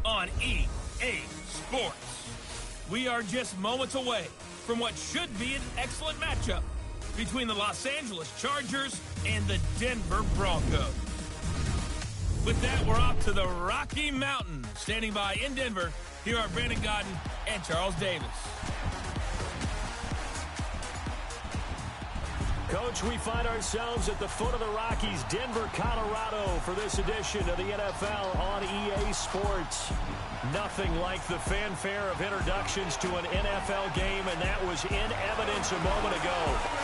on EA Sports. We are just moments away from what should be an excellent matchup between the Los Angeles Chargers and the Denver Broncos. With that, we're off to the Rocky Mountains. Standing by in Denver, here are Brandon Godden and Charles Davis. Coach, we find ourselves at the foot of the Rockies, Denver, Colorado, for this edition of the NFL on EA Sports. Nothing like the fanfare of introductions to an NFL game, and that was in evidence a moment ago.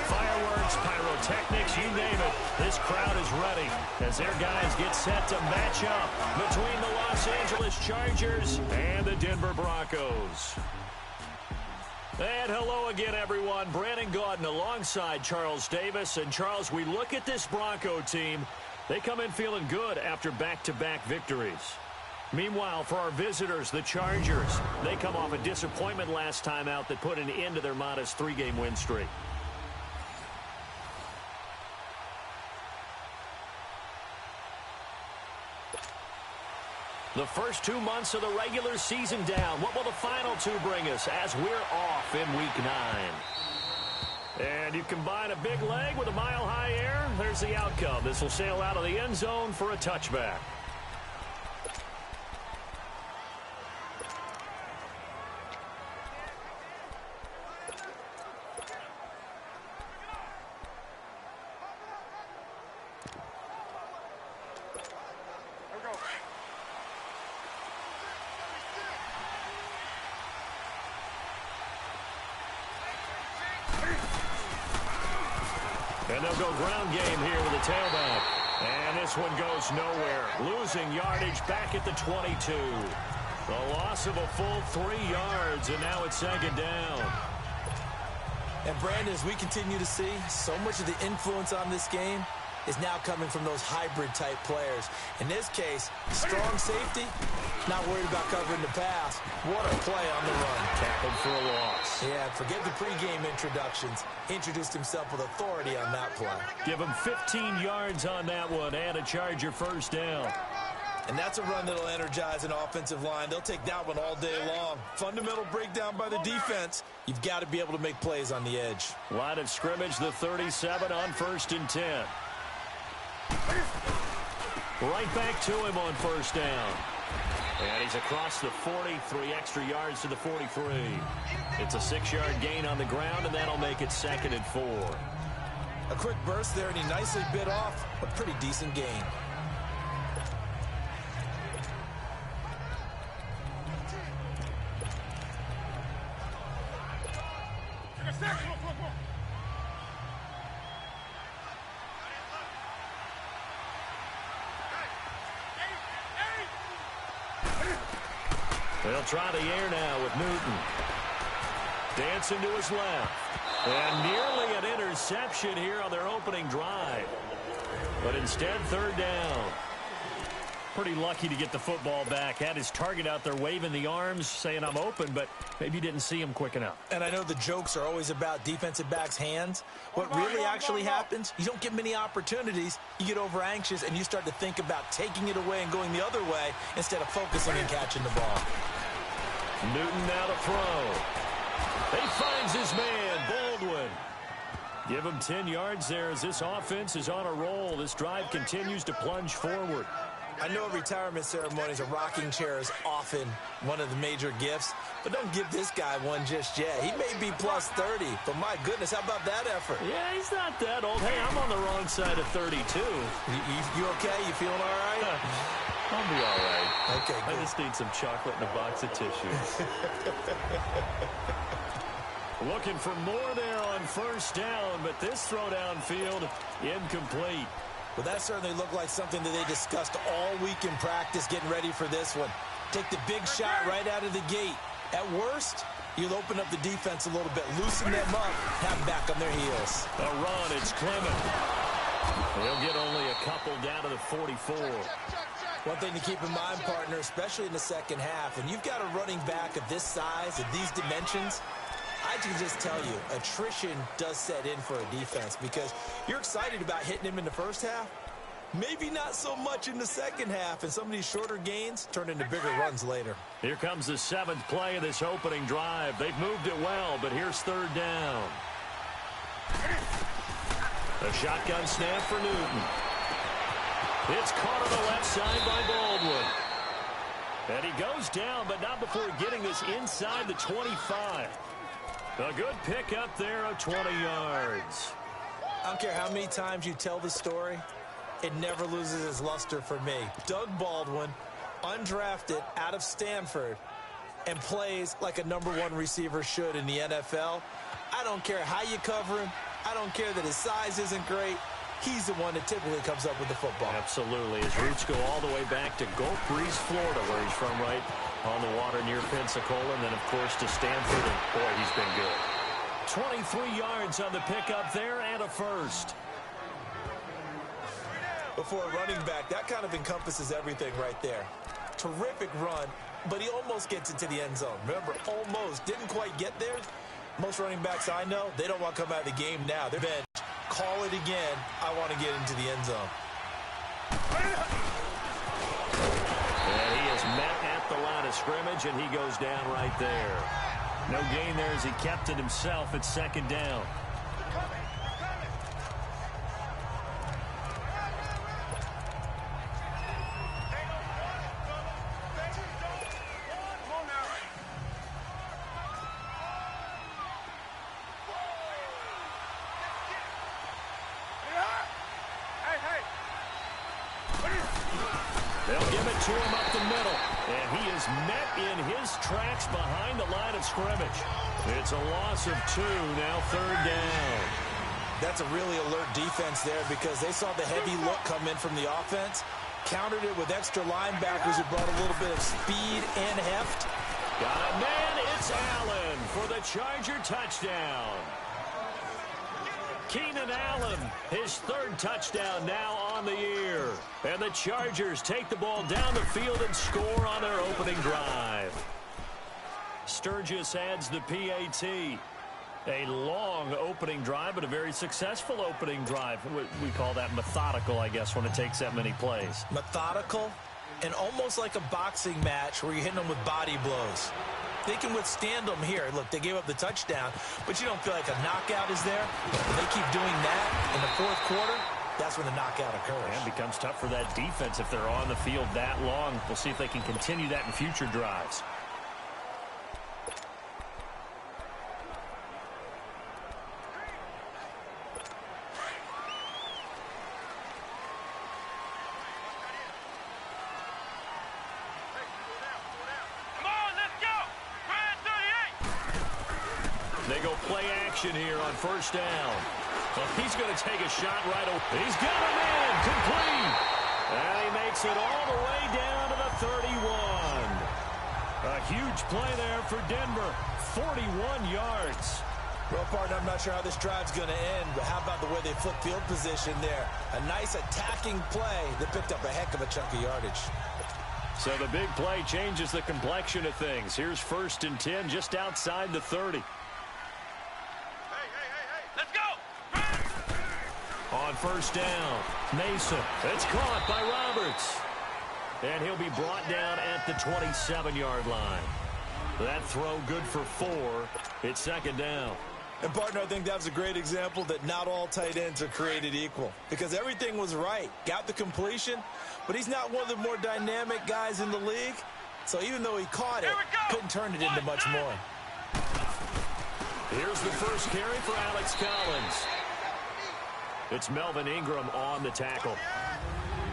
Fireworks, pyrotechnics, you name it. This crowd is ready as their guys get set to match up between the Los Angeles Chargers and the Denver Broncos. And hello again, everyone. Brandon Gaudin alongside Charles Davis. And, Charles, we look at this Bronco team. They come in feeling good after back-to-back victories. Meanwhile, for our visitors, the Chargers, they come off a disappointment last time out that put an end to their modest 3-game win streak. The first 2 months of the regular season down. What will the final 2 bring us as we're off in Week 9? And you combine a big leg with a mile-high air, there's the outcome. This will sail out of the end zone for a touchback. And they'll go ground game here with a tailback. And this one goes nowhere. Losing yardage back at the 22. The loss of a full 3 yards, and now it's second down. And, Brandon, as we continue to see, so much of the influence on this game is now coming from those hybrid-type players. In this case, strong safety, not worried about covering the pass. What a play on the run. Tackled for a loss. Yeah, forget the pregame introductions. He introduced himself with authority on that play. Give him 15 yards on that one and a Charger first down. And that's a run that'll energize an offensive line. They'll take that one all day long. Fundamental breakdown by the defense. You've got to be able to make plays on the edge. Line of scrimmage, the 37 on 1st and 10. Right back to him on first down. And he's across the 40, 3 extra yards to the 43. It's a 6-yard gain on the ground, and that'll make it 2nd and 4. A quick burst there, and he nicely bit off a pretty decent gain. They'll try the air now with Newton. Dancing to his left. And nearly an interception here on their opening drive. But instead, 3rd down. Pretty lucky to get the football back. Had his target out there waving the arms, saying I'm open, but maybe didn't see him quick enough. And I know the jokes are always about defensive backs' hands. What really actually happens, you don't get many opportunities. You get over anxious, and you start to think about taking it away and going the other way instead of focusing and catching the ball. Newton now to throw. He finds his man, Baldwin. Give him 10 yards there as this offense is on a roll. This drive continues to plunge forward. I know at retirement ceremonies, a rocking chair is often one of the major gifts, but don't give this guy one just yet. He may be plus 30, but my goodness, how about that effort? Yeah, he's not that old. Hey, I'm on the wrong side of 32. You okay? You feeling all right? I'll be all right. Okay, good. I just need some chocolate and a box of tissues. Looking for more there on first down, but this throw downfield incomplete. Well, that certainly looked like something that they discussed all week in practice getting ready for this one. Take the big shot right out of the gate. At worst, you'll open up the defense a little bit, loosen them up, have them back on their heels. A run, it's Clement. He'll get only a couple down to the 44. One thing to keep in mind, partner, especially in the second half, when you've got a running back of this size, of these dimensions, I can just tell you, attrition does set in for a defense because you're excited about hitting him in the first half, Maybe not so much in the second half, and some of these shorter gains turn into bigger runs later. Here comes the 7th play of this opening drive. They've moved it well, but here's 3rd down. A shotgun snap for Newton. It's caught on the left side by Baldwin. And he goes down, but not before getting this inside the 25. A good pickup there of 20 yards. I don't care how many times you tell the story, it never loses its luster for me. Doug Baldwin, undrafted out of Stanford, and plays like a #1 receiver should in the NFL. I don't care how you cover him. I don't care that his size isn't great. He's the one that typically comes up with the football. Absolutely. His roots go all the way back to Gulf Breeze, Florida, where he's from, right on the water near Pensacola, and then, of course, to Stanford, and boy, he's been good. 23 yards on the pickup there and a first. Before a running back, that kind of encompasses everything right there. Terrific run, but he almost gets into the end zone. Remember, almost. Didn't quite get there. Most running backs I know, they don't want to come out of the game now. They're bench. Call it again. I want to get into the end zone. And he is met at the line of scrimmage, and he goes down right there. No gain there as he kept it himself at 2nd down. They'll give it to him up the middle. And he is met in his tracks behind the line of scrimmage. It's a loss of 2, now 3rd down. That's a really alert defense there because they saw the heavy look come in from the offense, countered it with extra linebackers who brought a little bit of speed and heft. Got a man, it's Allen for the Charger touchdown. Keenan Allen, his 3rd touchdown now on the year. And the Chargers take the ball down the field and score on their opening drive. Sturgis adds the PAT. A long opening drive, but a very successful opening drive. We call that methodical, I guess, when it takes that many plays. Methodical and almost like a boxing match where you're hitting them with body blows. They can withstand them here. Look, they gave up the touchdown, but you don't feel like a knockout is there. If they keep doing that in the 4th quarter, that's when the knockout occurs. And it becomes tough for that defense if they're on the field that long. We'll see if they can continue that in future drives. They go play action here on 1st down. Well, he's going to take a shot right away. He's got him in, complete. And he makes it all the way down to the 31. A huge play there for Denver, 41 yards. Well, partner, I'm not sure how this drive's going to end, but how about the way they flip field position there? A nice attacking play that picked up a heck of a chunk of yardage. So the big play changes the complexion of things. Here's 1st and 10 just outside the 30. On 1st down, Mason. It's caught by Roberts. And he'll be brought down at the 27-yard line. That throw good for 4. It's 2nd down. And, partner, I think that was a great example that not all tight ends are created equal. Because everything was right. Got the completion, but he's not one of the more dynamic guys in the league. So even though he caught it, couldn't turn it into much more. Here's the first carry for Alex Collins. It's Melvin Ingram on the tackle.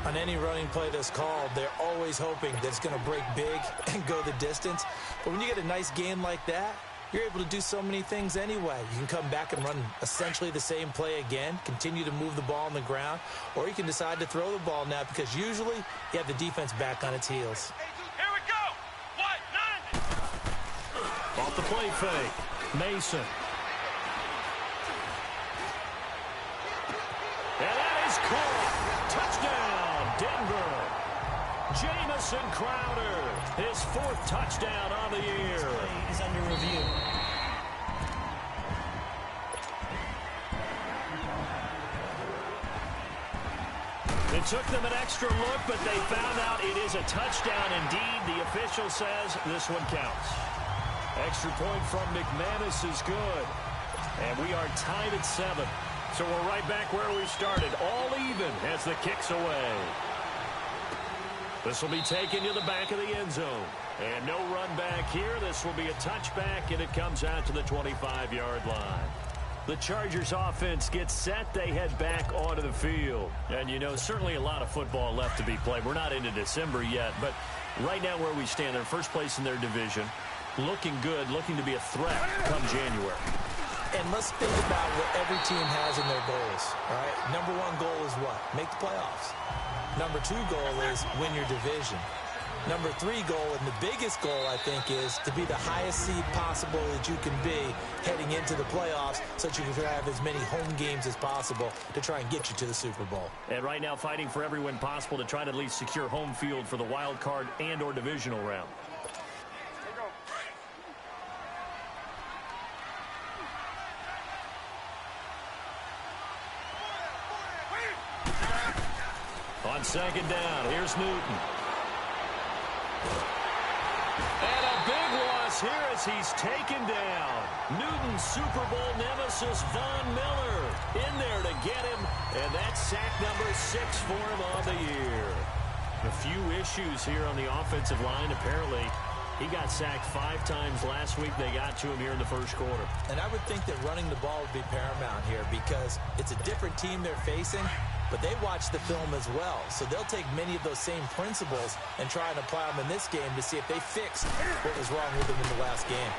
On any running play that's called, they're always hoping that it's going to break big and go the distance. But when you get a nice gain like that, you're able to do so many things anyway. You can come back and run essentially the same play again, continue to move the ball on the ground, or you can decide to throw the ball now because usually you have the defense back on its heels. Here we go. What? 9. Off the play fake. Mason. And that is caught. Touchdown, Denver. Jamison Crowder, his 4th touchdown on the year. This play is under review. It's took them an extra look, but they found out it is a touchdown indeed. The official says this one counts. Extra point from McManus is good. And we are tied at 7. So we're right back where we started, all even as the kick's away. This will be taken to the back of the end zone. And no run back here. This will be a touchback, and it comes out to the 25-yard line. The Chargers offense gets set. They head back onto the field. And, you know, certainly a lot of football left to be played. We're not into December yet, but right now where we stand, they're first place in their division. Looking good, looking to be a threat come January. And let's think about what every team has in their goals, all right? Number 1 goal is what? Make the playoffs. Number 2 goal is win your division. Number 3 goal, and the biggest goal, I think, is to be the highest seed possible that you can be heading into the playoffs so that you can have as many home games as possible to try and get you to the Super Bowl. And right now fighting for every win possible to try to at least secure home field for the wild card and or divisional round. On second down, here's Newton. And a big loss here as he's taken down. Newton's Super Bowl nemesis, Von Miller, in there to get him. And that's sack number 6 for him on the year. A few issues here on the offensive line. Apparently, he got sacked 5 times last week. They got to him here in the first quarter. And I would think that running the ball would be paramount here because it's a different team they're facing, but they watch the film as well. So they'll take many of those same principles and try and apply them in this game to see if they fixed what was wrong with them in the last game.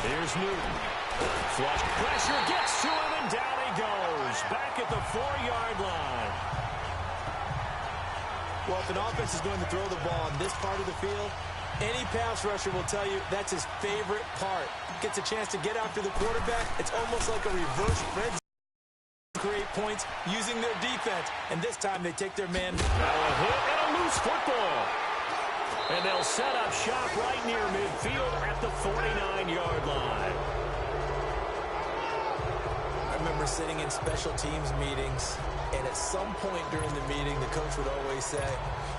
Here's Newton. Flush pressure gets to him, and down he goes. Back at the 4-yard line. Well, if an offense is going to throw the ball on this part of the field, any pass rusher will tell you that's his favorite part. Gets a chance to get after the quarterback. It's almost like a reverse red zone. Create points using their defense, and this time they take their man. Now a hit and a loose football. And they'll set up shop right near midfield at the 49-yard line. I remember sitting in special teams meetings, and at some point during the meeting, the coach would always say,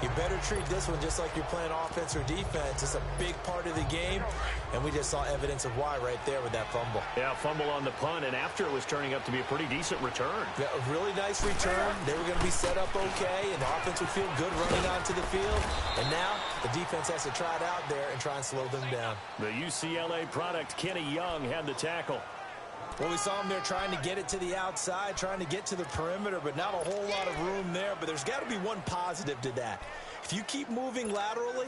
you better treat this one just like you're playing offense or defense. It's a big part of the game, and we just saw evidence of why right there with that fumble. Yeah, fumble on the punt, and after it was turning up to be a pretty decent return. Yeah, a really nice return. They were going to be set up okay, and the offense would feel good running onto the field. And now the defense has to try it out there and try and slow them down. The UCLA product, Kenny Young, had the tackle. Well, we saw him there trying to get it to the outside, trying to get to the perimeter, but not a whole lot of room there. But there's got to be one positive to that. If you keep moving laterally,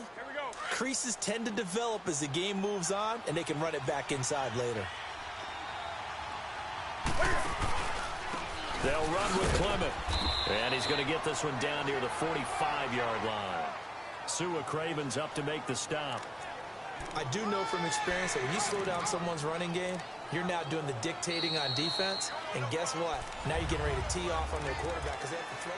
creases tend to develop as the game moves on, and they can run it back inside later. They'll run with Clement. And he's going to get this one down near the 45-yard line. Sua Craven's up to make the stop. I do know from experience that when you slow down someone's running game, you're now doing the dictating on defense. And guess what? Now you're getting ready to tee off on their quarterback because they have to throw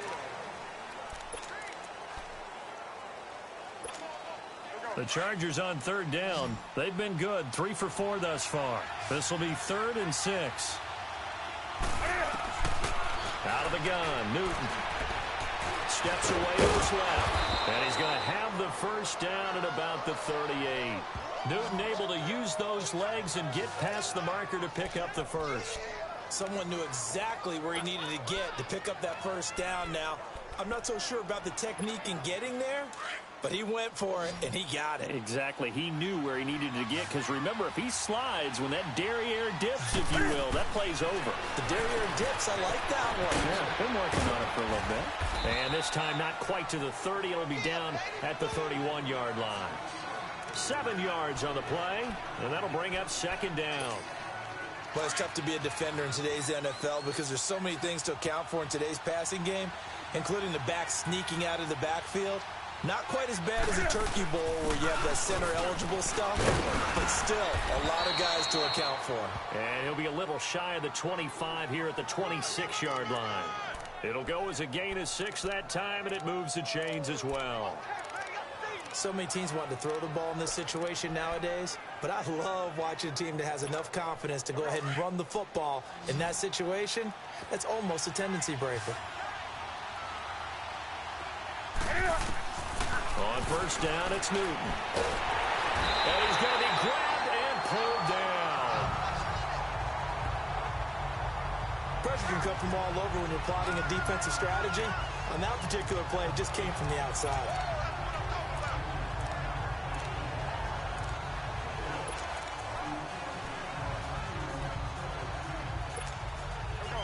it. The Chargers on third down. They've been good. 3 for 4 thus far. This will be 3rd and 6. Out of the gun, Newton. Steps away to his left. And he's going to have the first down at about the 38. Newton able to use those legs and get past the marker to pick up the first. Someone knew exactly where he needed to get to pick up that first down now. I'm not so sure about the technique in getting there, but he went for it, and he got it. Exactly. He knew where he needed to get, because remember, if he slides, when that derriere dips, if you will, that play's over. The derriere dips, I like that one. Yeah, been working on it for a little bit. And this time not quite to the 30. It'll be down at the 31-yard line. 7 yards on the play, and that'll bring up 2nd down. Well, it's tough to be a defender in today's NFL because there's so many things to account for in today's passing game, including the back sneaking out of the backfield. Not quite as bad as a turkey bowl where you have that center-eligible stuff, but still a lot of guys to account for. And he'll be a little shy of the 25 here at the 26-yard line. It'll go as a gain of 6 that time, and it moves the chains as well. So many teams want to throw the ball in this situation nowadays, but I love watching a team that has enough confidence to go ahead and run the football in that situation. That's almost a tendency breaker. first down. It's Newton. And he's going to be grabbed and pulled down. Pressure can come from all over when you're plotting a defensive strategy. On that particular play, it just came from the outside.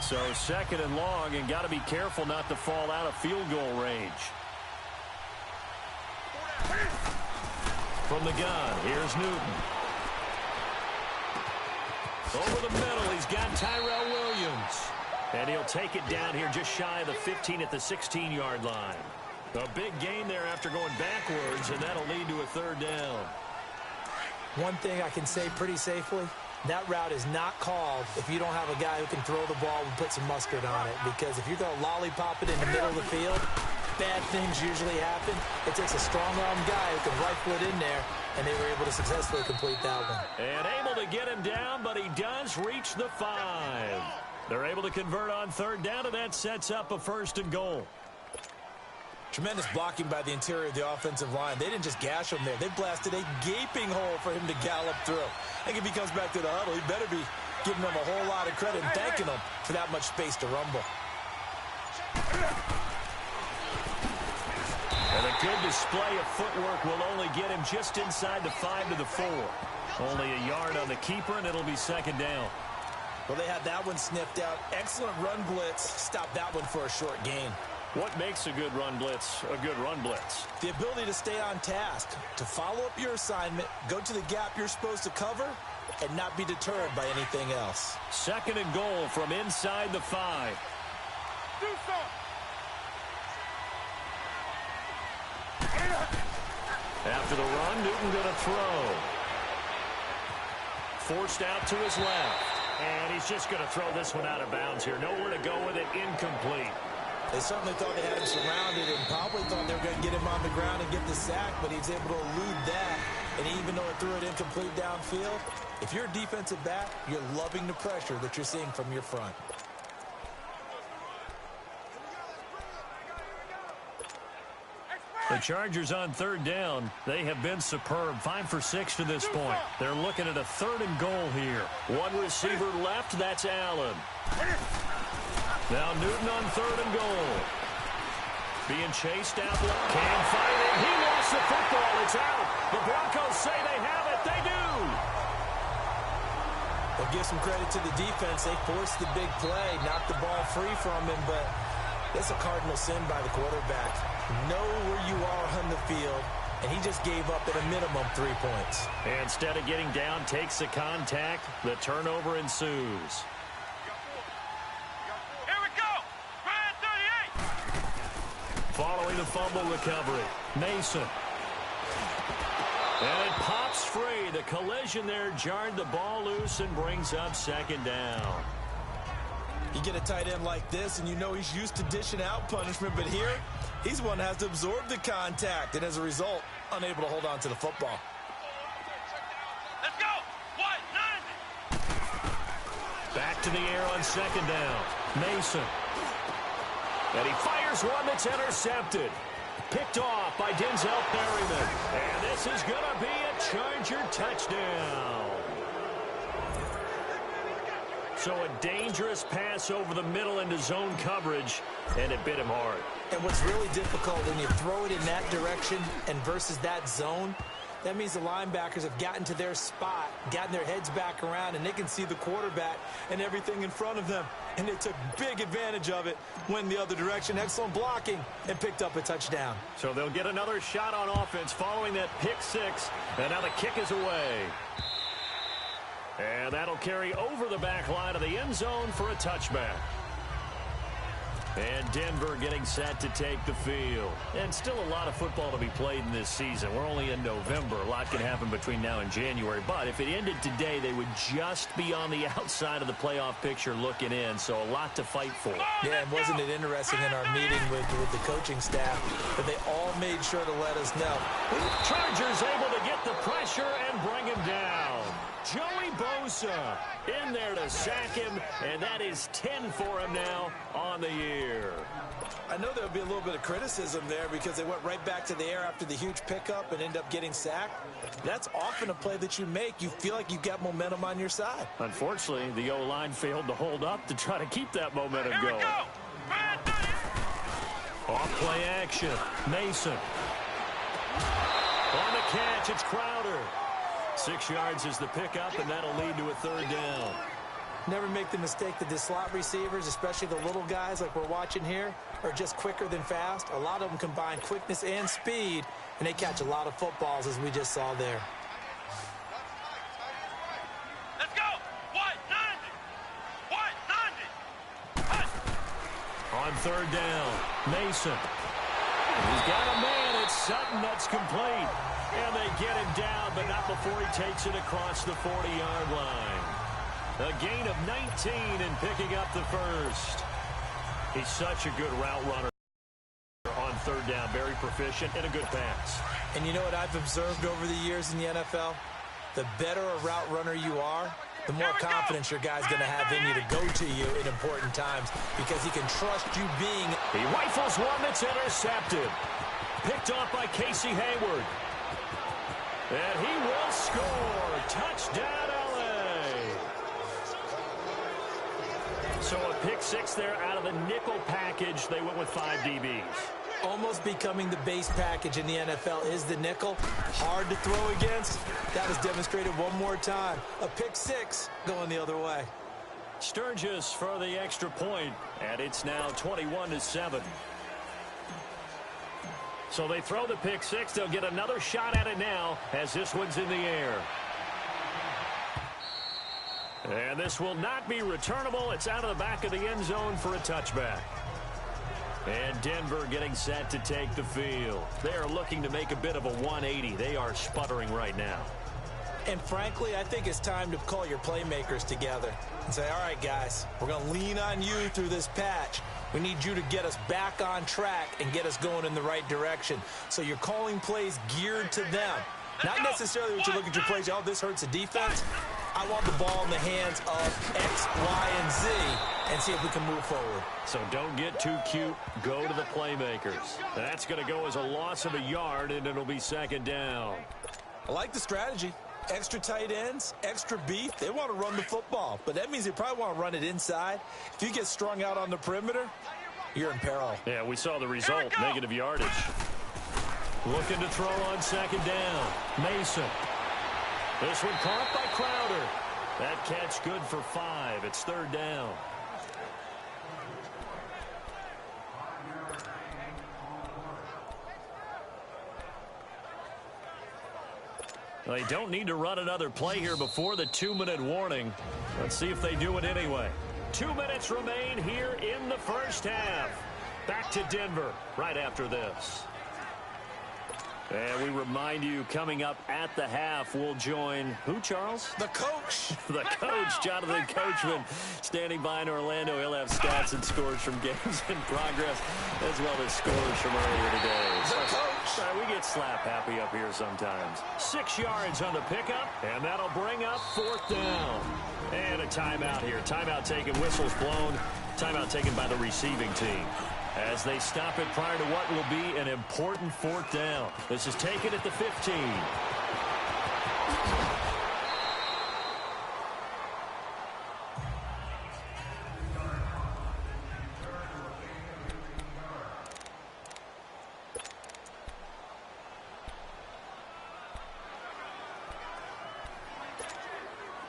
So second and long, and got to be careful not to fall out of field goal range. From the gun, here's Newton. Over the middle, he's got Tyrell Williams. And he'll take it down here just shy of the 15 at the 16-yard line. A big gain there after going backwards, and that'll lead to a third down. One thing I can say pretty safely, that route is not called if you don't have a guy who can throw the ball and put some mustard on it. Because if you're going to lollipop it in the middle of the field, bad things usually happen. It takes a strong-arm guy who can rifle it in there, and they were able to successfully complete that one. And able to get him down, but he does reach the 5. They're able to convert on third down, and that sets up a first and goal. Tremendous blocking by the interior of the offensive line. They didn't just gash him there. They blasted a gaping hole for him to gallop through. I think if he comes back to the huddle, he better be giving them a whole lot of credit and thanking them for that much space to rumble. And a good display of footwork will only get him just inside the 5 to the 4. Only a yard on the keeper, and it'll be second down. Well, they had that one sniffed out. Excellent run blitz. Stop that one for a short gain. What makes a good run blitz a good run blitz? The ability to stay on task, to follow up your assignment, go to the gap you're supposed to cover, and not be deterred by anything else. Second and goal from inside the 5. After the run, Newton going to throw. Forced out to his left. And he's just going to throw this one out of bounds here. Nowhere to go with it. Incomplete. They certainly thought they had him surrounded and probably thought they were going to get him on the ground and get the sack, but he's able to elude that. And even though it threw it incomplete downfield, if you're a defensive back, you're loving the pressure that you're seeing from your front. The Chargers on third down. They have been superb. 5 for 6 to this point. They're looking at a third and goal here. One receiver left. That's Allen. Now Newton on third and goal. Being chased out low. Can't find it. He lost the football. It's out. The Broncos say they have it. They do. They'll give some credit to the defense. They forced the big play, knocked the ball free from him, but that's a cardinal sin by the quarterback. Know where you are on the field, and he just gave up at a minimum 3 points. And instead of getting down, takes the contact. The turnover ensues. Here we go. Brand 38. Following the fumble recovery, Mason. And it pops free. The collision there jarred the ball loose and brings up second down. You get a tight end like this, and you know he's used to dishing out punishment, but here, he's one that has to absorb the contact, and as a result, unable to hold on to the football. Let's go. 1-9. Back to the air on second down. Mason. And he fires one that's intercepted. Picked off by Denzel Perryman. And this is going to be a Charger touchdown. So a dangerous pass over the middle into zone coverage, and it bit him hard. And what's really difficult when you throw it in that direction and versus that zone, that means the linebackers have gotten to their spot, gotten their heads back around, and they can see the quarterback and everything in front of them. And they took big advantage of it, went the other direction, excellent blocking, and picked up a touchdown. So they'll get another shot on offense following that pick six, and now the kick is away. And that'll carry over the back line of the end zone for a touchback. And Denver getting set to take the field. And still a lot of football to be played in this season. We're only in November. A lot can happen between now and January. But if it ended today, they would just be on the outside of the playoff picture looking in. So a lot to fight for. Yeah, and wasn't it interesting in our meeting with the coaching staff that they all made sure to let us know. Chargers able to get the pressure and bring him down. Joey Bosa Bosa in there to sack him, and that is 10 for him now on the year. I know there'll be a little bit of criticism there because they went right back to the air after the huge pickup and end up getting sacked. That's often a play that you make. You feel like you've got momentum on your side. Unfortunately, the O-line failed to hold up to try to keep that momentum going. Off play action. Mason. On the catch, it's Crowder. 6 yards is the pickup, and that'll lead to a third down. Never make the mistake that the slot receivers, especially the little guys like we're watching here, are just quicker than fast. A lot of them combine quickness and speed, and they catch a lot of footballs, as we just saw there. Let's go! 190! 190! On third down, Mason. He's got a man. It's Sutton that's complete. And they get him down, but not before he takes it across the 40-yard line. A gain of 19 and picking up the first. He's such a good route runner on third down. Very proficient and a good pass. And you know what I've observed over the years in the NFL? The better a route runner you are, the more confidence your guy's going to have in you to go to you in important times because he can trust you being. He rifles one that's intercepted. Picked off by Casey Hayward. And he will score. Touchdown, L.A. So a pick six there out of the nickel package. They went with 5 DBs. Almost becoming the base package in the NFL is the nickel. Hard to throw against. That was demonstrated one more time. A pick six going the other way. Sturgis for the extra point, and it's now 21-7. So they throw the pick six. They'll get another shot at it now as this one's in the air. And this will not be returnable. It's out of the back of the end zone for a touchback. And Denver getting set to take the field. They are looking to make a bit of a 180. They are sputtering right now. And frankly, I think it's time to call your playmakers together and say, all right, guys, we're going to lean on you through this patch. We need you to get us back on track and get us going in the right direction. So you're calling plays geared to them. Not necessarily what you look at your plays, oh, this hurts the defense. I want the ball in the hands of X, Y, and Z and see if we can move forward. So don't get too cute. Go to the playmakers. That's going to go as a loss of a yard, and it'll be second down. I like the strategy. Extra tight ends, extra beef. They want to run the football, but that means they probably want to run it inside. If you get strung out on the perimeter, you're in peril. Yeah, we saw the result, negative yardage. Looking to throw on second down. Mason. This one caught by Crowder. That catch good for 5. It's third down. They don't need to run another play here before the 2-minute warning. Let's see if they do it anyway. 2 minutes remain here in the first half. Back to Denver right after this. And we remind you, coming up at the half, we'll join who, Charles? The coach. The coach, Jonathan Coachman, standing by in Orlando. He'll have stats and scores from games in progress, as well as scores from earlier today. The coach. We get slap happy up here sometimes. 6 yards on the pickup, and that'll bring up fourth down. And a timeout here. Timeout taken, whistles blown. Timeout taken by the receiving team, as they stop it prior to what will be an important fourth down. This is taken at the 15.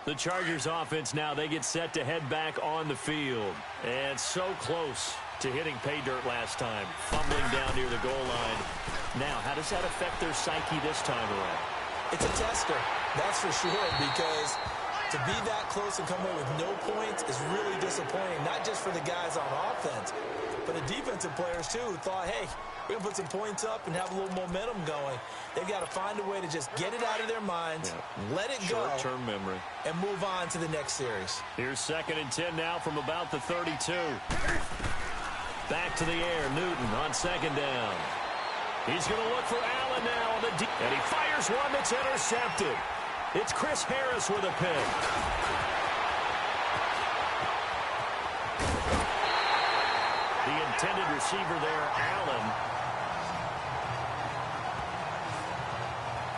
The Chargers offense now, they get set to head back on the field. And so close to hitting pay dirt last time, fumbling down near the goal line. Now, how does that affect their psyche this time around? It's a tester, that's for sure, because to be that close and come away with no points is really disappointing, not just for the guys on offense, but the defensive players, too, who thought, hey, we're going to put some points up and have a little momentum going. They've got to find a way to just get it out of their minds, let it go, short-term memory, and move on to the next series. Here's 2nd and 10 now from about the 32. Back to the air, Newton on second down. He's going to look for Allen now on the deep, and he fires one that's intercepted. It's Chris Harris with a pick. The intended receiver there, Allen.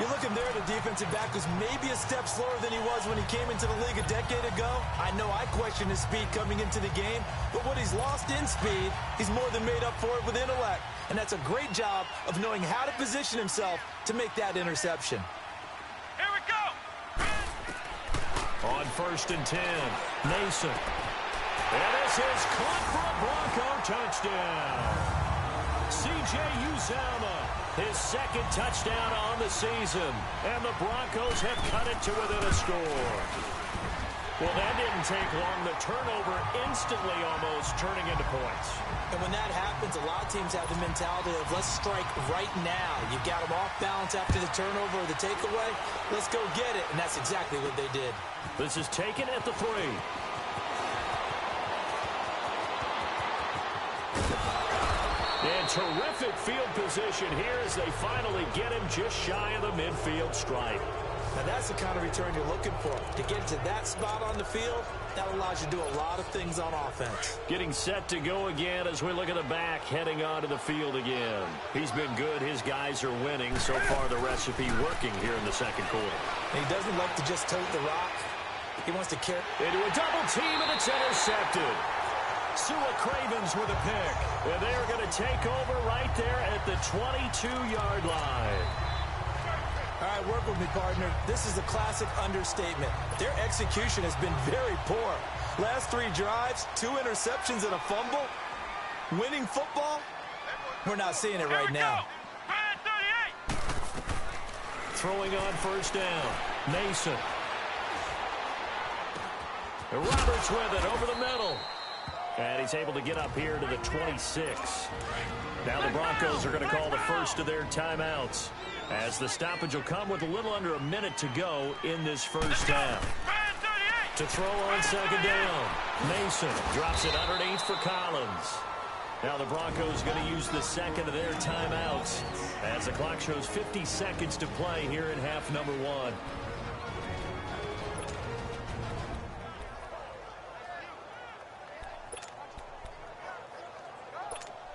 You're looking there, the defensive back was maybe a step slower than he was when he came into the league a decade ago. I know I questioned his speed coming into the game, but what he's lost in speed, he's more than made up for it with intellect. And that's a great job of knowing how to position himself to make that interception. Here we go! On 1st and 10, Mason. And this is caught for a Bronco touchdown. C.J. Uzomah, his second touchdown on the season. And the Broncos have cut it to within a score. Well, that didn't take long. The turnover instantly almost turning into points. And when that happens, a lot of teams have the mentality of let's strike right now. You've got them off balance after the turnover or the takeaway. Let's go get it. And that's exactly what they did. This is taken at the 3. And terrific field position here as they finally get him just shy of the midfield stripe. Now that's the kind of return you're looking for. To get to that spot on the field, that allows you to do a lot of things on offense. Getting set to go again as we look at the back heading onto the field again. He's been good. His guys are winning. So far, the recipe working here in the second quarter. And he doesn't like to just tote the rock. He wants to carry. Into a double team, and it's intercepted. Sua Cravens with a pick. And they're going to take over right there at the 22-yard line. All right, work with me, partner. This is a classic understatement. Their execution has been very poor. Last 3 drives, 2 interceptions and a fumble. Winning football? We're not seeing it right now. Throwing on 1st down. Mason. And Roberts with it over the middle. And he's able to get up here to the 26. Now the Broncos are going to call the first of their timeouts, as the stoppage will come with a little under a minute to go in this first half. To throw on 2nd down, Mason drops it underneath for Collins. Now the Broncos going to use the second of their timeouts as the clock shows 50 seconds to play here in half number 1.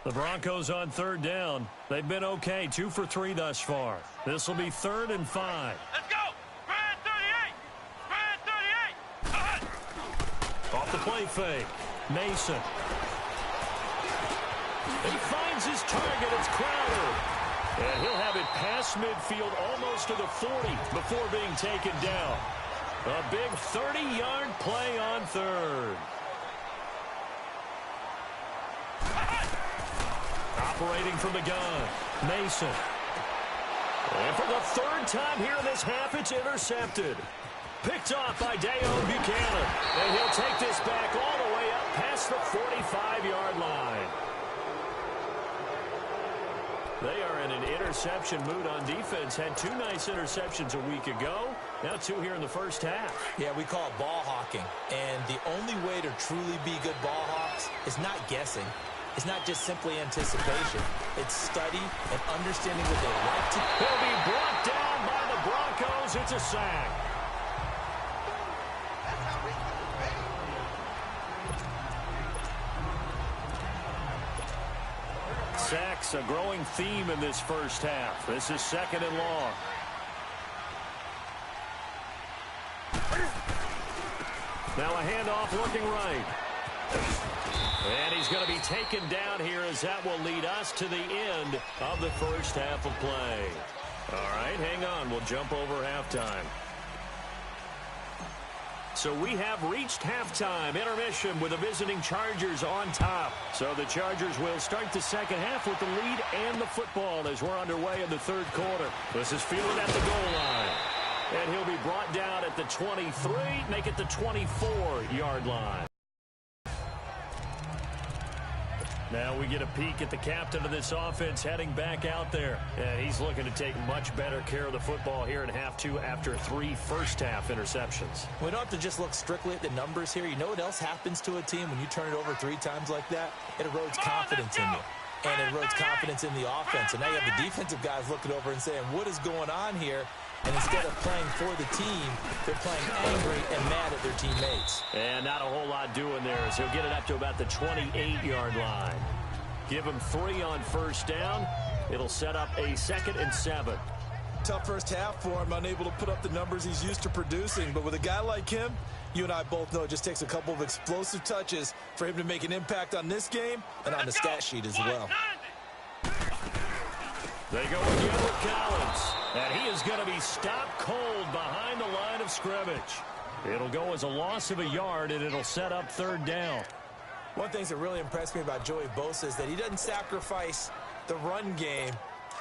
The Broncos on 3rd down. They've been okay, 2 for 3 thus far. This will be 3rd and 5. Let's go! Brad 38! Brad 38! Off the play fake. Mason. He finds his target. It's Crowder. And he'll have it past midfield almost to the 40 before being taken down. A big 30-yard play on 3rd. Operating from the gun, Mason. And for the 3rd time here in this half, it's intercepted. Picked off by Dayon Buchanan. And he'll take this back all the way up past the 45-yard line. They are in an interception mood on defense. Had 2 nice interceptions a week ago. Now 2 here in the first half. Yeah, we call it ball hawking. And the only way to truly be good ball hawks is not guessing. It's not just simply anticipation. It's study and understanding what they like to. He'll be brought down by the Broncos. It's a sack. Sacks, a growing theme in this first half. This is 2nd and long. Now a handoff looking right. And he's going to be taken down here as that will lead us to the end of the first half of play. All right, hang on. We'll jump over halftime. So we have reached halftime, intermission with the visiting Chargers on top. So the Chargers will start the second half with the lead and the football as we're underway in the 3rd quarter. This is fielded at the goal line. And he'll be brought down at the 23, make it the 24-yard line. Now we get a peek at the captain of this offense heading back out there. And he's looking to take much better care of the football here in half 2 after 3 first-half interceptions. We don't have to just look strictly at the numbers here. You know what else happens to a team when you turn it over 3 times like that? It erodes confidence in you. And it erodes confidence in the offense. And now you have the defensive guys looking over and saying, what is going on here? And instead of playing for the team, they're playing angry and mad at their teammates. And not a whole lot doing there as he'll get it up to about the 28-yard line. Give him 3 on first down. It'll set up a 2nd and 7. Tough first half for him, unable to put up the numbers he's used to producing. But with a guy like him, you and I both know it just takes a couple of explosive touches for him to make an impact on this game and on the stat sheet as well. They go again with Collins. And he is going to be stopped cold behind the line of scrimmage. It'll go as a loss of a yard, and it'll set up 3rd down. One thing that really impressed me about Joey Bosa is that he doesn't sacrifice the run game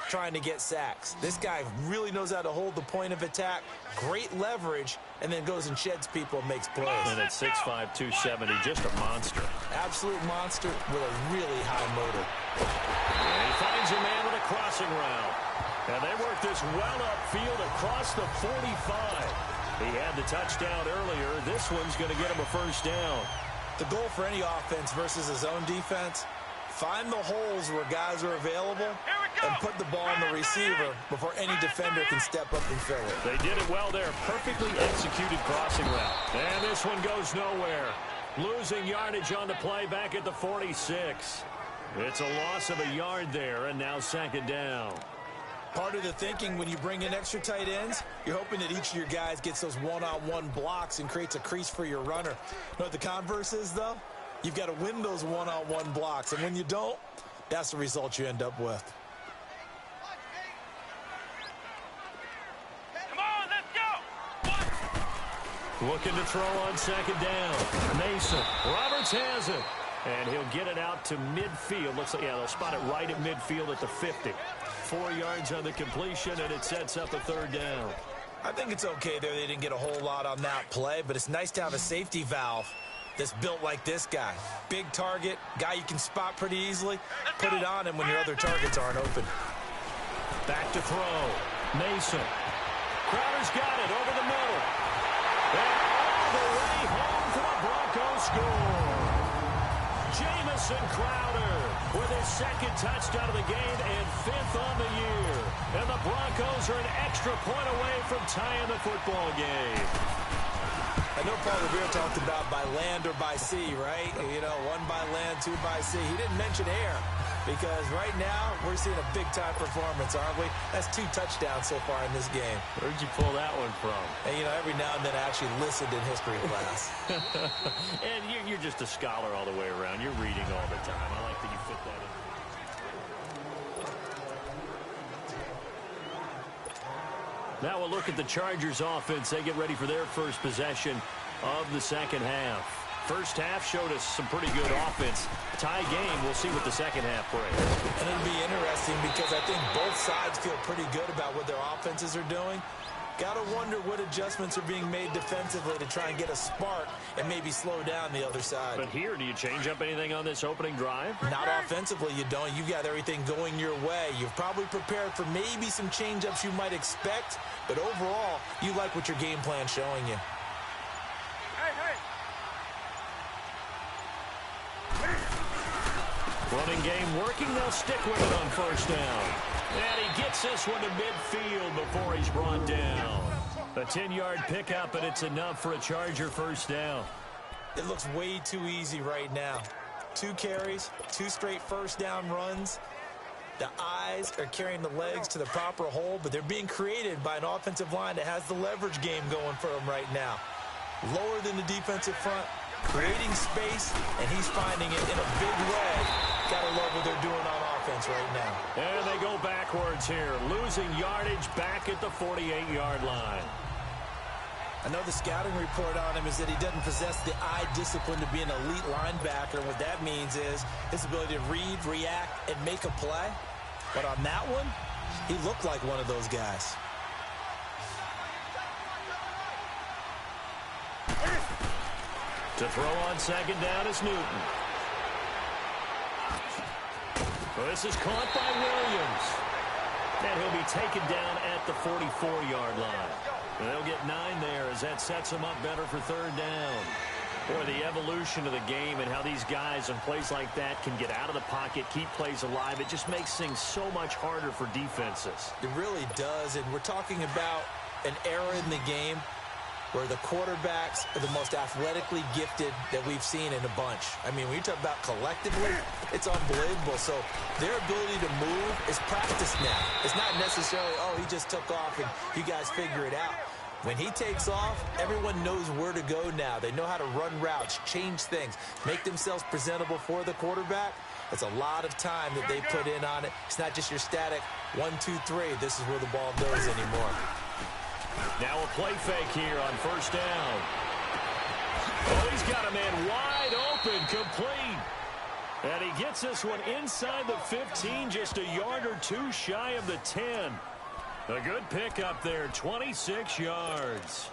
trying to get sacks. This guy really knows how to hold the point of attack, great leverage, and then goes and sheds people and makes plays. And at 6'5", 270, just a monster. Absolute monster with a really high motor. And he finds a man with a crossing route. And they work this well upfield across the 45. He had the touchdown earlier. This one's going to get him a first down. The goal for any offense versus his own defense, find the holes where guys are available and put the ball on the receiver before any defender can step up and fill it. They did it well there. Perfectly executed crossing route. And this one goes nowhere. Losing yardage on the play back at the 46. It's a loss of a yard there, and now 2nd down. Part of the thinking when you bring in extra tight ends, you're hoping that each of your guys gets those one-on-one blocks and creates a crease for your runner. You know what the converse is, though? You've got to win those one-on-one blocks, and when you don't, that's the result you end up with. Come on, let's go! Looking to throw on 2nd down. Mason. Roberts has it. And he'll get it out to midfield. Looks like, yeah, they'll spot it right at midfield at the 50. 4 yards on the completion, and it sets up a 3rd down. I think it's okay there. They didn't get a whole lot on that play, but it's nice to have a safety valve that's built like this guy. Big target, guy you can spot pretty easily. Put it on him when your other targets aren't open. Back to throw. Mason. Crowder's got it over the middle. And all the way home for the Broncos score. Jamison Crowder with his 2nd touchdown of the game and 5th on the year. And the Broncos are an extra point away from tying the football game. I know Paul Revere talked about by land or by sea, right? You know, 1 by land, 2 by sea. He didn't mention air because right now we're seeing a big-time performance, aren't we? That's 2 touchdowns so far in this game. Where'd you pull that one from? And, you know, every now and then I actually listened in history class. And you're just a scholar all the way around. You're reading all the time. I like that you fit that in. Now we'll look at the Chargers offense. They get ready for their first possession of the 2nd half. First half showed us some pretty good offense. Tie game, we'll see what the 2nd half brings. And it'll be interesting because I think both sides feel pretty good about what their offenses are doing. Got to wonder what adjustments are being made defensively to try and get a spark and maybe slow down the other side. But here, do you change up anything on this opening drive? Not offensively, you don't. You got everything going your way. You've probably prepared for maybe some change-ups you might expect, but overall, you like what your game plan's showing you. Running game working. They'll stick with it on first down. And he gets this one to midfield before he's brought down. A 10-yard pickup, and it's enough for a Charger first down. It looks way too easy right now. 2 carries, 2 straight first down runs. The eyes are carrying the legs to the proper hole, but they're being created by an offensive line that has the leverage game going for them right now. Lower than the defensive front, creating space, and he's finding it in a big way. Gotta love what they're doing on offense right now. And they go backwards here, losing yardage back at the 48-yard line. I know the scouting report on him is that he doesn't possess the eye discipline to be an elite linebacker. And what that means is his ability to read, react, and make a play. But on that one, he looked like one of those guys. To throw on 2nd down is Newton. Well, this is caught by Williams. And he'll be taken down at the 44-yard line. And they'll get 9 there as that sets them up better for 3rd down. Boy, the evolution of the game and how these guys in plays like that can get out of the pocket, keep plays alive, it just makes things so much harder for defenses. It really does, and we're talking about an era in the game where the quarterbacks are the most athletically gifted that we've seen in a bunch. I mean, when you talk about collectively, it's unbelievable. So their ability to move is practiced now. It's not necessarily, oh, he just took off and you guys figure it out. When he takes off, everyone knows where to go now. They know how to run routes, change things, make themselves presentable for the quarterback. It's a lot of time that they put in on it. It's not just your static 1, 2, 3. This is where the ball goes anymore. Now a play fake here on first down. Oh, he's got a man wide open, complete. And he gets this one inside the 15, just a yard or two shy of the 10. A good pickup there, 26 yards.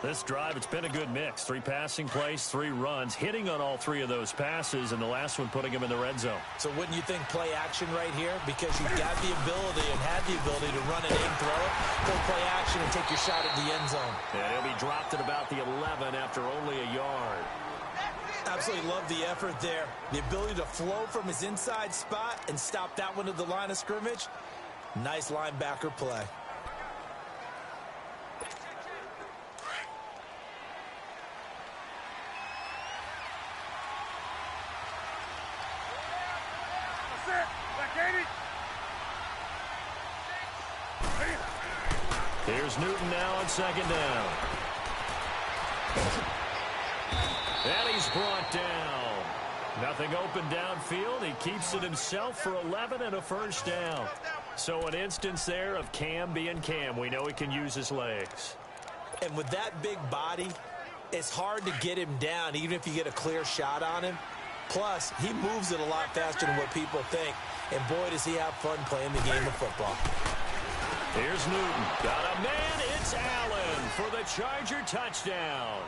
This drive, it's been a good mix. 3 passing plays, 3 runs, hitting on all 3 of those passes, and the last one putting him in the red zone. So wouldn't you think play action right here? Because you've got the ability and had the ability to run it in, throw it, go play action, and take your shot at the end zone. And he'll be dropped at about the 11 after only a yard. Absolutely love the effort there. The ability to flow from his inside spot and stop that one at the line of scrimmage. Nice linebacker play. Here's Newton now on second down. And he's brought down. Nothing open downfield. He keeps it himself for 11 and a first down. So an instance there of Cam being Cam. We know he can use his legs. And with that big body, it's hard to get him down, even if you get a clear shot on him. Plus, he moves it a lot faster than what people think. And boy, does he have fun playing the game of football. Here's Newton. Got a man. It's Allen for the Charger touchdown.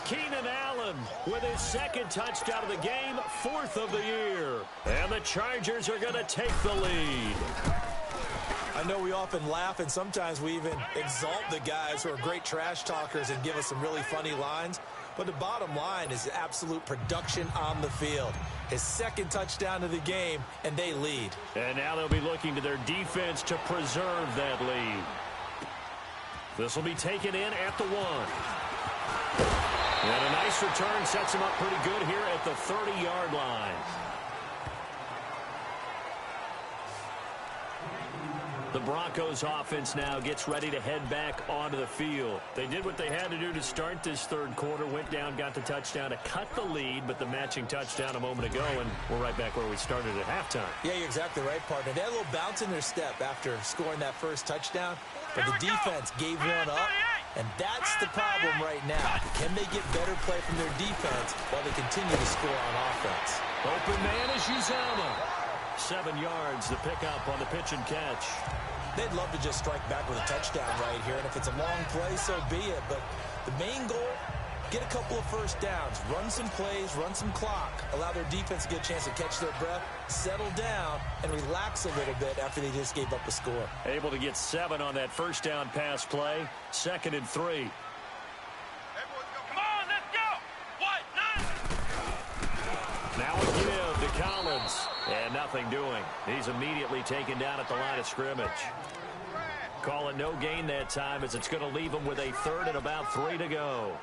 Keenan Allen with his second touchdown of the game, 4th of the year. And the Chargers are going to take the lead. I know we often laugh, and sometimes we even exalt the guys who are great trash talkers and give us some really funny lines. But the bottom line is absolute production on the field. His second touchdown of the game, and they lead. And now they'll be looking to their defense to preserve that lead. This will be taken in at the 1. And a nice return sets him up pretty good here at the 30-yard line. The Broncos offense now gets ready to head back onto the field. They did what they had to do to start this third quarter, went down, got the touchdown to cut the lead, but the matching touchdown a moment ago, and we're right back where we started at halftime. Yeah, you're exactly right, partner. They had a little bounce in their step after scoring that first touchdown, but the defense gave one up, and that's the problem right now. Can they get better play from their defense while they continue to score on offense? Open man is Uzama. 7 yards, the pickup on the pitch and catch. They'd love to just strike back with a touchdown right here, and if it's a long play, so be it. But the main goal, get a couple of first downs, run some plays, run some clock, allow their defense to get a chance to catch their breath, settle down, and relax a little bit after they just gave up a score. Able to get 7 on that first down pass play, 2nd and 3. Now a give to Collins. And nothing doing. He's immediately taken down at the line of scrimmage. Call it no gain that time as it's going to leave him with a 3rd and about 3 to go.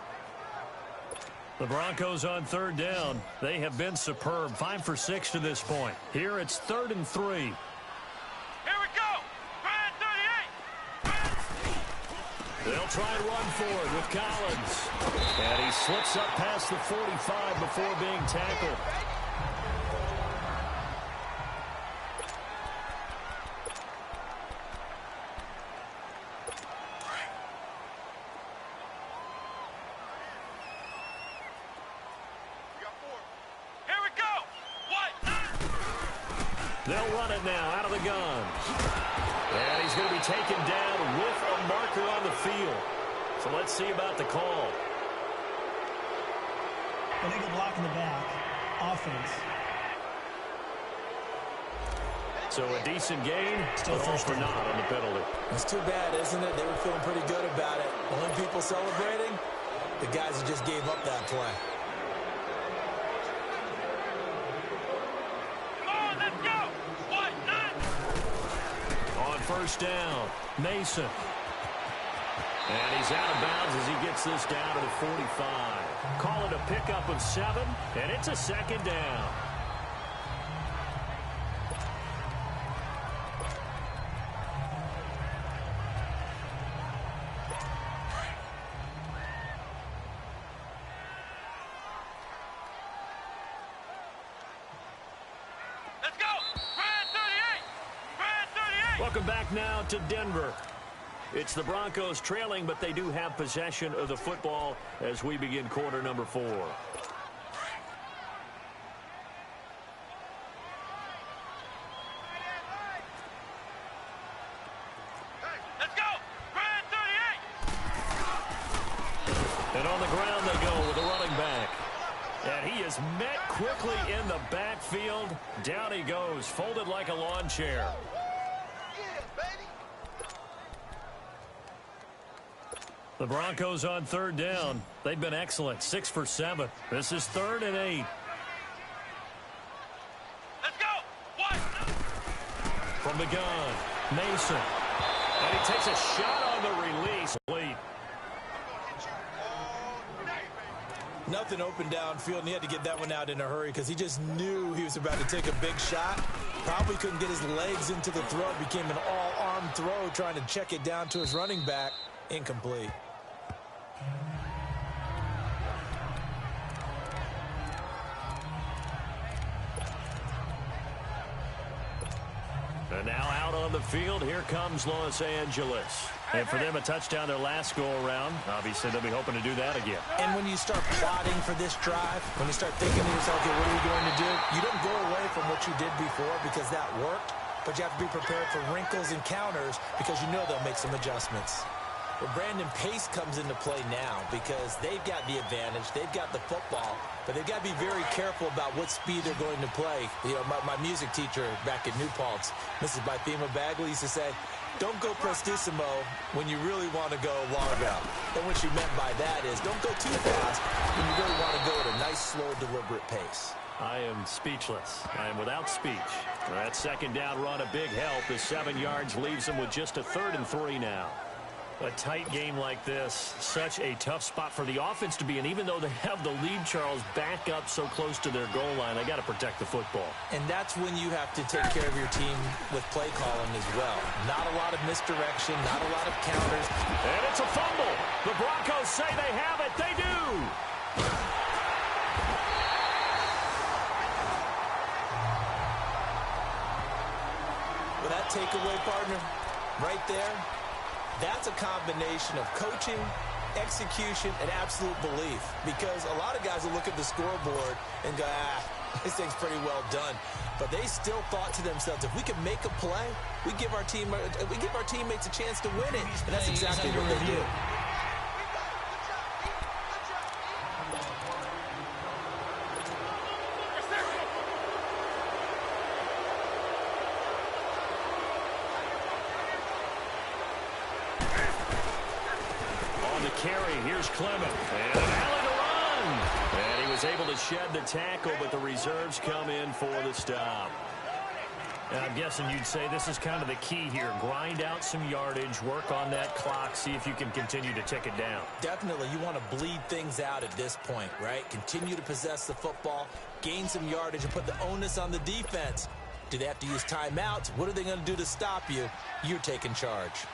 The Broncos on 3rd down. They have been superb. 5 for 6 to this point. Here it's 3rd and 3. Here we go. 38. They'll try and run forward with Collins. And he slips up past the 45 before being tackled. They'll run it now out of the gun. And he's going to be taken down with a marker on the field. So let's see about the call. Illegal block in the back. Offense. So a decent gain, Still but all for naught on the penalty. It's too bad, isn't it? They were feeling pretty good about it. And when people celebrating, the guys who just gave up that play. On first down, Mason And he's out of bounds as he gets this down to the 45. Call it a pickup of 7, and it's a second down. Let's go! Brand 38! Brand 38! Welcome back now to Denver. It's the Broncos trailing, but they do have possession of the football as we begin quarter number 4. Let's go! Brand 38! And on the ground they go with the running back. And he is met quickly in the backfield. Down he goes, folded like a lawn chair. The Broncos on third down. They've been excellent, 6 for 7. This is 3rd and 8. Let's go! One! From the gun, Mason. And he takes a shot on the release. Late. Nothing open downfield, and he had to get that one out in a hurry because he just knew he was about to take a big shot. Probably couldn't get his legs into the throw. Became an all-arm throw trying to check it down to his running back. Incomplete. And now out on the field, here comes Los Angeles. And for them, a touchdown their last go-around. Obviously, they'll be hoping to do that again. And when you start plotting for this drive, when you start thinking to yourself, okay, what are we going to do? You don't go away from what you did before because that worked, but you have to be prepared for wrinkles and counters because you know they'll make some adjustments. Well, Brandon, pace comes into play now because they've got the advantage. They've got the football, but they've got to be very careful about what speed they're going to play. You know, my music teacher back at New Paltz, Mrs. Bythema Bagley, used to say, don't go prestissimo when you really want to go largo. And what she meant by that is don't go too fast when you really want to go at a nice, slow, deliberate pace. I am speechless. I am without speech. That second down run, a big help. The 7 yards leaves them with just a 3rd and 3 now. A tight game like this, such a tough spot for the offense to be in. Even though they have the lead, Charles, back up so close to their goal line, they got to protect the football. And that's when you have to take care of your team with play calling as well. Not a lot of misdirection, not a lot of counters. And it's a fumble. The Broncos say they have it. They do. Well, that takeaway, partner, right there, that's a combination of coaching, execution, and absolute belief. Because a lot of guys will look at the scoreboard and go, this thing's pretty well done. But they still thought to themselves, if we can make a play, we give our teammates a chance to win it. And that's exactly what they did. Carry, here's Clement, and an alley to run. And he was able to shed the tackle, but the reserves come in for the stop. And I'm guessing you'd say this is kind of the key here. Grind out some yardage, work on that clock, see if you can continue to tick it down. Definitely, you want to bleed things out at this point, right? Continue to possess the football, gain some yardage, and put the onus on the defense. Do they have to use timeouts? What are they going to do to stop you? You're taking charge.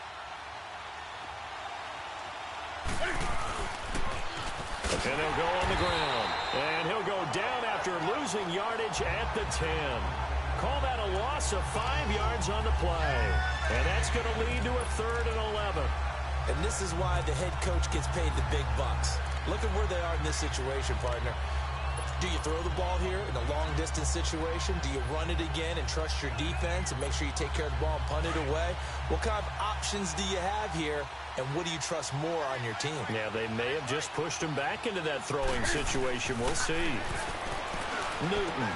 And they'll go on the ground. And he'll go down after losing yardage at the 10. Call that a loss of 5 yards on the play. And that's going to lead to a 3rd and 11. And this is why the head coach gets paid the big bucks. Look at where they are in this situation, partner. Do you throw the ball here in a long-distance situation? Do you run it again and trust your defense and make sure you take care of the ball and punt it away? What kind of options do you have here, and what do you trust more on your team? Yeah, they may have just pushed him back into that throwing situation. We'll see. Newton.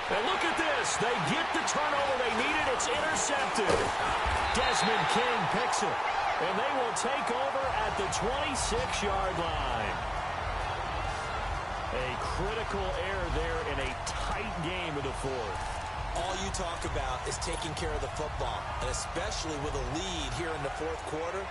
And look at this. They get the turnover they needed. It's intercepted. Desmond King picks it. And they will take over at the 26-yard line. A critical error there in a tight game of the 4th. All you talk about is taking care of the football, and especially with a lead here in the 4th quarter,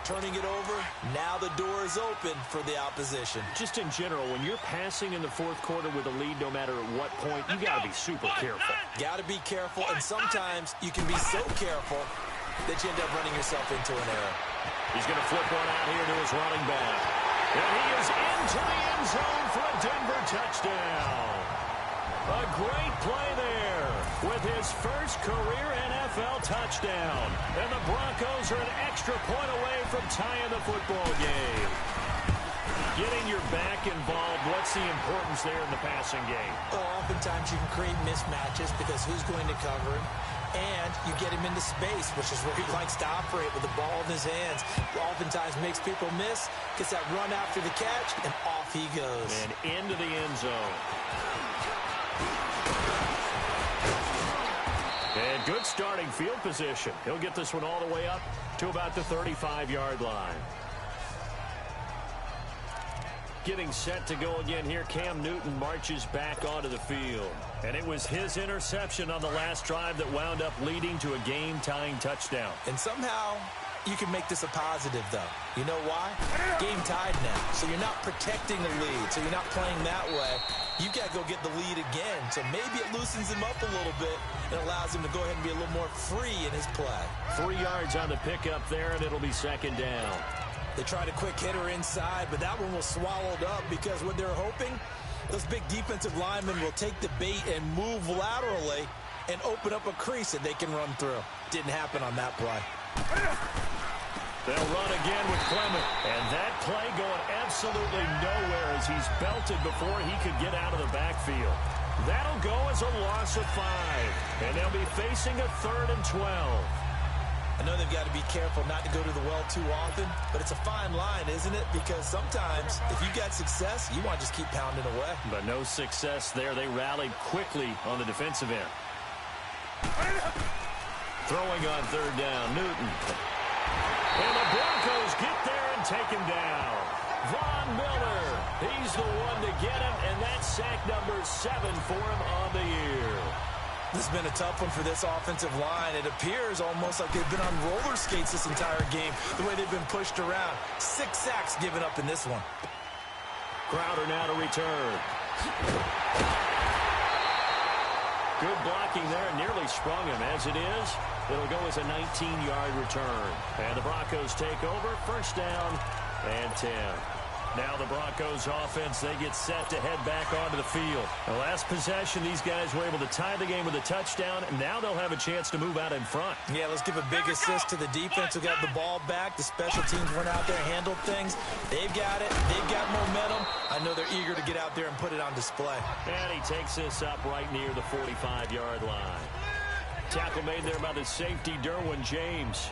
turning it over. Now the door is open for the opposition. Just in general, when you're passing in the fourth quarter with a lead, no matter at what point, you got to be super careful. Got to be careful, and sometimes you can be so careful that you end up running yourself into an error. He's going to flip one out here to his running back. And he is into the end zone for a Denver touchdown. A great play there with his first career NFL touchdown. And the Broncos are an extra point away from tying the football game. Getting your back involved, what's the importance there in the passing game? Well, oftentimes you can create mismatches because who's going to cover him? And you get him into space, which is where he likes to operate with the ball in his hands. Oftentimes makes people miss, gets that run after the catch, and off he goes. And into the end zone. And good starting field position. He'll get this one all the way up to about the 35-yard line. Getting set to go again here. Cam Newton marches back onto the field. And it was his interception on the last drive that wound up leading to a game-tying touchdown. And somehow you can make this a positive, though. You know why? Game tied now. So you're not protecting the lead. So you're not playing that way. You got to go get the lead again. So maybe it loosens him up a little bit and allows him to go ahead and be a little more free in his play. 3 yards on the pickup there, and it'll be second down. They tried a quick hitter inside, but that one was swallowed up because what they're hoping, those big defensive linemen will take the bait and move laterally and open up a crease that they can run through. Didn't happen on that play. They'll run again with Clement. And that play going absolutely nowhere as he's belted before he could get out of the backfield. That'll go as a loss of 5. And they'll be facing a 3rd and 12. I know they've got to be careful not to go to the well too often, but it's a fine line, isn't it? Because sometimes if you got success, you want to just keep pounding away. But no success there. They rallied quickly on the defensive end. Throwing on 3rd down, Newton. And the Broncos get there and take him down. Von Miller, he's the one to get him, and that's sack number 7 for him on the year. This has been a tough one for this offensive line. It appears almost like they've been on roller skates this entire game, the way they've been pushed around. 6 sacks given up in this one. Crowder now to return. Good blocking there, nearly sprung him. As it is, it'll go as a 19-yard return. And the Broncos take over, 1st down and 10. Now the Broncos offense, they get set to head back onto the field. The last possession, these guys were able to tie the game with a touchdown, and now they'll have a chance to move out in front. Yeah, let's give a big assist to the defense who got the ball back. The special teams went out there, handled things. They've got it. They've got momentum. I know they're eager to get out there and put it on display. And he takes this up right near the 45-yard line. Tackle made there by the safety, Derwin James.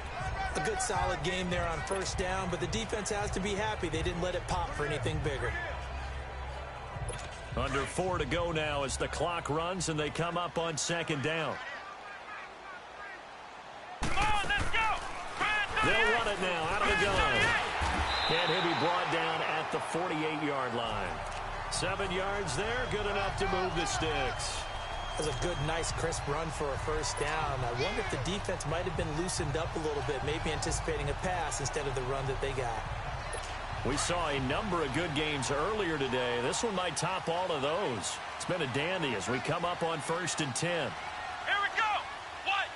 A good solid game there on 1st down, but the defense has to be happy they didn't let it pop for anything bigger. Under 4 to go now as the clock runs and they come up on 2nd down. Come on, let's go! They'll run it now out of the gun. And he'll be brought down at the 48-yard line. 7 yards there, good enough to move the sticks. That was a good, nice, crisp run for a 1st down. I wonder if the defense might have been loosened up a little bit, maybe anticipating a pass instead of the run that they got. We saw a number of good games earlier today. This one might top all of those. It's been a dandy as we come up on 1st and 10. Here we go! What?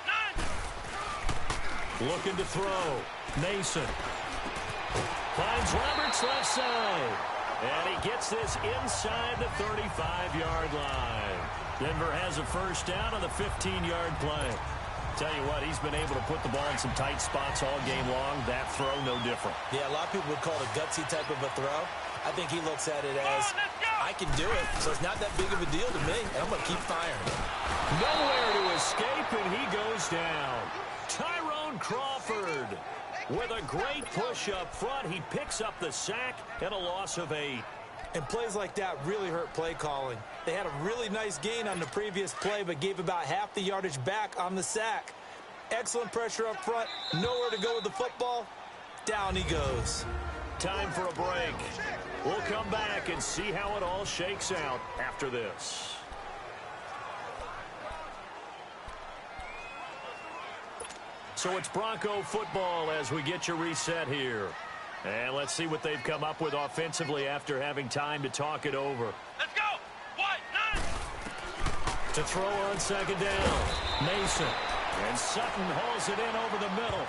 9! Looking to throw. Mason. Finds Roberts left side. And he gets this inside the 35-yard line. Denver has a 1st down on the 15-yard play. Tell you what, he's been able to put the ball in some tight spots all game long. That throw, no different. Yeah, a lot of people would call it a gutsy type of a throw. I think he looks at it as, I can do it, so it's not that big of a deal to me, and I'm going to keep firing. Nowhere to escape, and he goes down. Tyrone Crawford with a great push up front. He picks up the sack and a loss of 8. And plays like that really hurt play calling. They had a really nice gain on the previous play, but gave about half the yardage back on the sack. Excellent pressure up front. Nowhere to go with the football. Down he goes. Time for a break. We'll come back and see how it all shakes out after this. So it's Bronco football as we get you reset here. And let's see what they've come up with offensively after having time to talk it over. Let's go! What? None! To throw on second down, Mason. And Sutton hauls it in over the middle.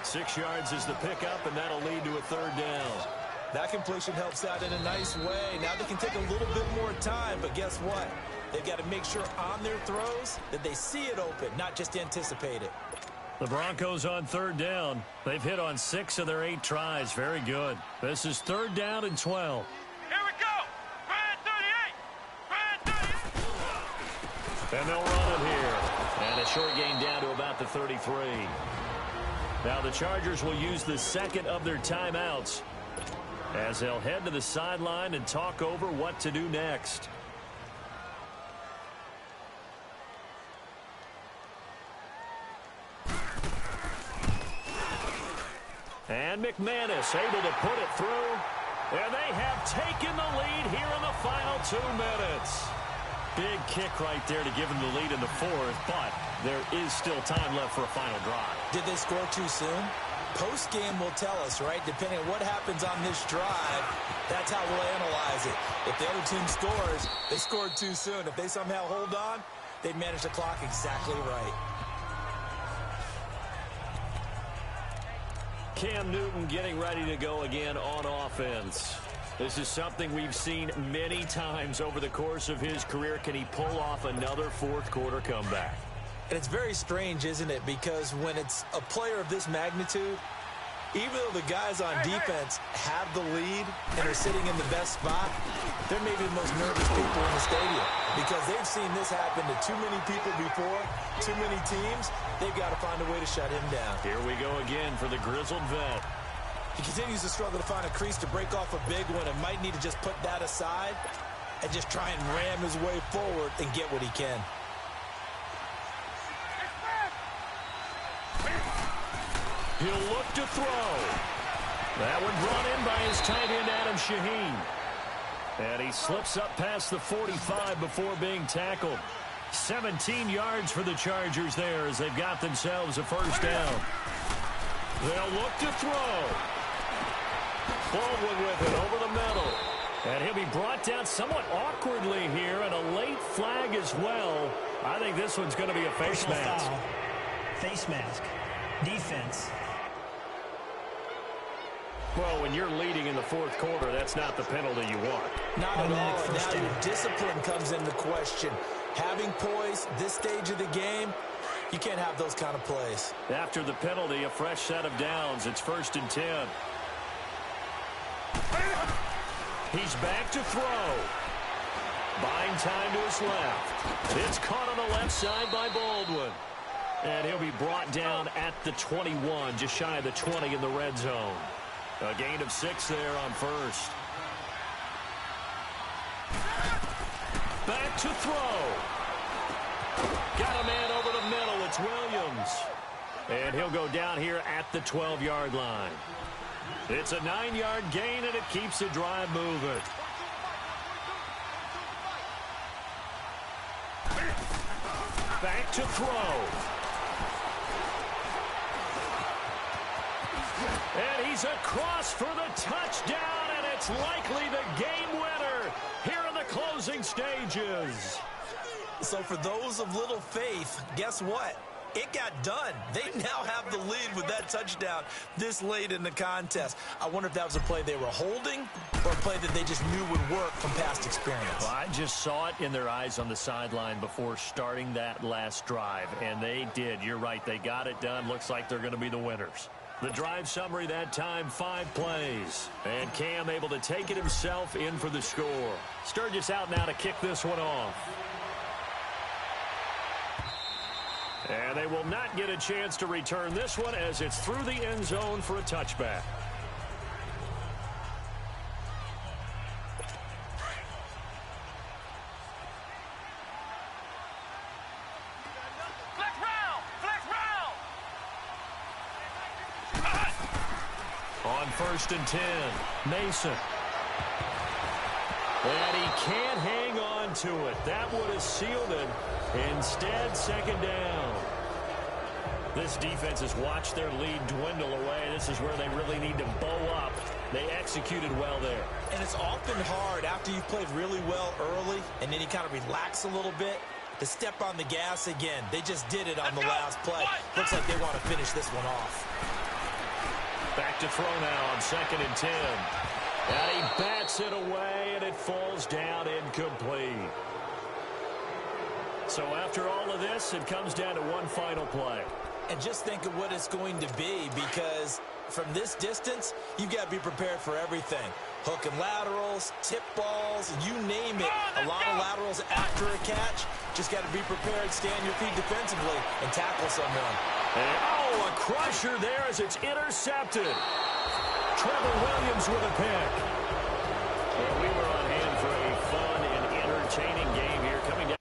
6 yards is the pickup, and that'll lead to a third down. That completion helps out in a nice way. Now they can take a little bit more time, but guess what? They've got to make sure on their throws that they see it open, not just anticipate it. The Broncos on third down. They've hit on 6 of their 8 tries. Very good. This is third down and 12. Here we go! Brand 38! And they'll run it here. And a short gain down to about the 33. Now the Chargers will use the second of their timeouts as they'll head to the sideline and talk over what to do next. And McManus able to put it through. And they have taken the lead here in the final 2 minutes. Big kick right there to give them the lead in the 4th, but there is still time left for a final drive. Did they score too soon? Post-game will tell us, right? Depending on what happens on this drive, that's how we'll analyze it. If the other team scores, they scored too soon. If they somehow hold on, they manage the clock exactly right. Cam Newton getting ready to go again on offense. This is something we've seen many times over the course of his career. Can he pull off another 4th quarter comeback? And it's very strange, isn't it? Because when it's a player of this magnitude, even though the guys on defense have the lead and are sitting in the best spot, they're maybe the most nervous people in the stadium because they've seen this happen to too many people before, too many teams. They've got to find a way to shut him down. Here we go again for the grizzled vet. He continues to struggle to find a crease to break off a big one and might need to just put that aside and just try and ram his way forward and get what he can. He'll look to throw. That one brought in by his tight end, Adam Shaheen. And he slips up past the 45 before being tackled. 17 yards for the Chargers there as they've got themselves a first down. They'll look to throw. Baldwin with it over the middle. And he'll be brought down somewhat awkwardly here, and a late flag as well. I think this one's going to be a face mask. Foul. Face mask. Defense. Well, when you're leading in the 4th quarter, that's not the penalty you want. Not at all. And now your discipline comes into question. Having poise this stage of the game, you can't have those kind of plays. After the penalty, a fresh set of downs. It's 1st and 10. He's back to throw. Buying time to his left. It's caught on the left side by Baldwin. And he'll be brought down at the 21, just shy of the 20 in the red zone. A gain of 6 there on 1st. Back to throw. Got a man over the middle. It's Williams. And he'll go down here at the 12-yard line. It's a 9-yard gain, and it keeps the drive moving. Back to throw. And he's across for the touchdown, and it's likely the game winner here in the closing stages. So for those of little faith, guess what? It got done. They now have the lead with that touchdown this late in the contest. I wonder if that was a play they were holding or a play that they just knew would work from past experience. Well, I just saw it in their eyes on the sideline before starting that last drive, and they did. You're right. They got it done. Looks like they're going to be the winners. The drive summary that time, 5 plays. And Cam able to take it himself in for the score. Sturgis out now to kick this one off. And they will not get a chance to return this one as it's through the end zone for a touchback. On 1st and 10, Mason. And he can't hang on to it. That would have sealed it. Instead, second down. This defense has watched their lead dwindle away. This is where they really need to bow up. They executed well there. And it's often hard after you've played really well early and then you kind of relax a little bit to step on the gas again. They just did it on the last play. Looks like they want to finish this one off. Back to throw now on 2nd and 10. And he bats it away, and it falls down incomplete. So after all of this, it comes down to one final play. And just think of what it's going to be, because from this distance, you've got to be prepared for everything. Hook and laterals, tip balls, you name it. A lot of laterals after a catch. Just got to be prepared, stay on your feet defensively, and tackle someone. And, oh, a crusher there as it's intercepted. Trevor Williams with a pick. Well, we were on hand for a fun and entertaining game here. Coming down